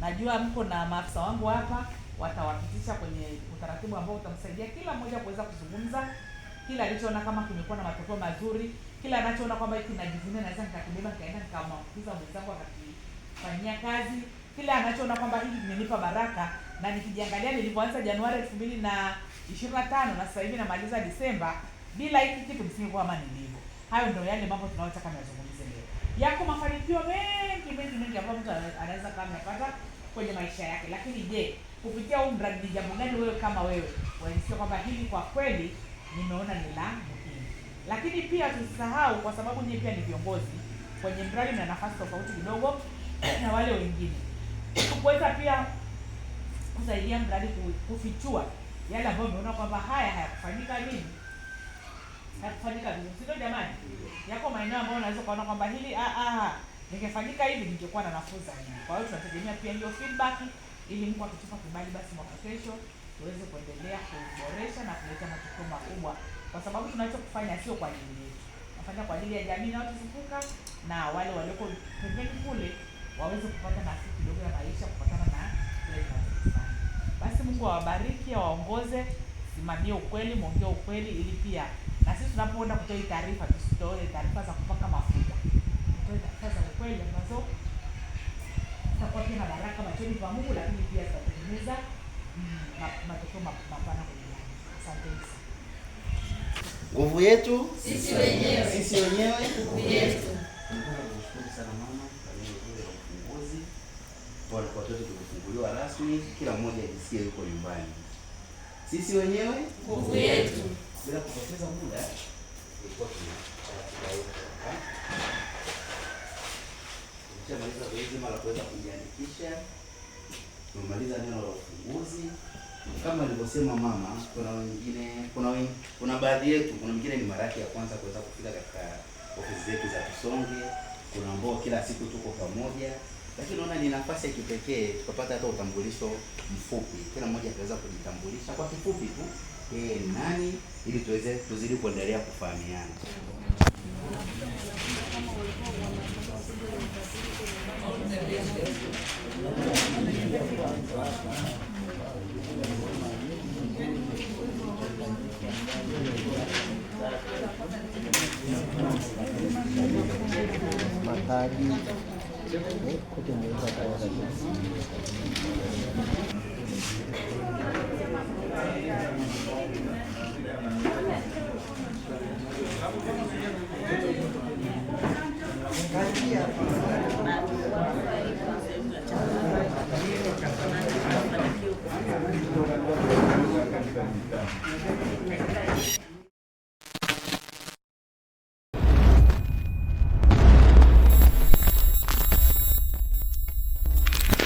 Najua mko na maafisa wangu hapa, watawapitisha kwenye utaratibu ambao utamsaidia kila mmoja kuweza kuzungumza kila alichoona kama kimekuwa na matokeo mazuri, kila anachoona kwamba hiki najivunia naweza nikakibeba kaenda nikamwambukiza mwenzangu akakifanyia kazi, kila anachoona kwamba hiki kimenipa baraka. Na nikijiangalia nilivyoanza Januari 2025 na sasa hivi namaliza Disemba, bila hiki kitu nisingekuwa kama nilivyo. Hayo ndio yale mambo tunayotaka nazungumze leo. Yako mafanikio mengi ambayo mtu anaweza kama yapata kwenye maisha yake, lakini je, kupitia huu mradi ni jambo gani wewe kama wewe unajisikia kwamba hili kwa kweli nimeona ni la muhimu? Lakini pia tusisahau, kwa sababu nyinyi pia ni viongozi kwenye mradi na nafasi tofauti kidogo na wale wengine, kuweza pia kusaidia mradi kufichua yale ambayo umeona kwamba haya hayakufanyika nini, hayakufanyika vizuri, sio jamani? Yako maeneo ambayo unaweza kuona kwamba hili ningefanyika hivi ningekuwa na nafuu zaidi. Kwa hiyo tunategemea pia hiyo feedback, ili Mungu akitupa kibali basi mwaka kesho tuweze kuendelea kuboresha na kuleta matokeo makubwa, kwa sababu tunachokufanya sio kwa ajili yetu, tunafanya kwa ajili ya jamii inayotuzunguka na wale walioko pembeni kule waweze kupata nafuu kidogo ya maisha kupatana na kile tunachofanya. Basi Mungu awabariki, awaongoze, simamie ukweli, muongee ukweli, ili pia na sisi tunapoenda kutoa taarifa tusitoe taarifa za kupaka mafuta, tutoe taarifa za ukweli ambazo tutakuwa pia na baraka machoni pa Mungu, lakini pia tutatengeneza matokeo mapana kwenye jamii. Asante sana. Nguvu yetu sisi wenyewe, sisi wenyewe, nguvu yetu. Tunashukuru sana mama kwa neno hili la ufunguzi. Kwa watoto tumefunguliwa rasmi, kila mmoja ajisikie yuko nyumbani. Sisi wenyewe, nguvu yetu. Bila kupoteza muda, ilikuwa tumemaliza zoezi zima la kuweza kujiandikisha. Tumemaliza neno la ufunguzi. Kama alivyosema mama, kuna baadhi yetu, kuna mwingine ni mara yake ya kwanza kuweza kufika katika ofisi zetu za Kisonge. Kuna ambao kila siku tuko pamoja, lakini naona ni nafasi ya kipekee tukapata hata utambulisho mfupi, kila mmoja ataweza kujitambulisha kwa kifupi tu nani, ili tuzidi kuendelea kufahamiana. Matagi kote mweza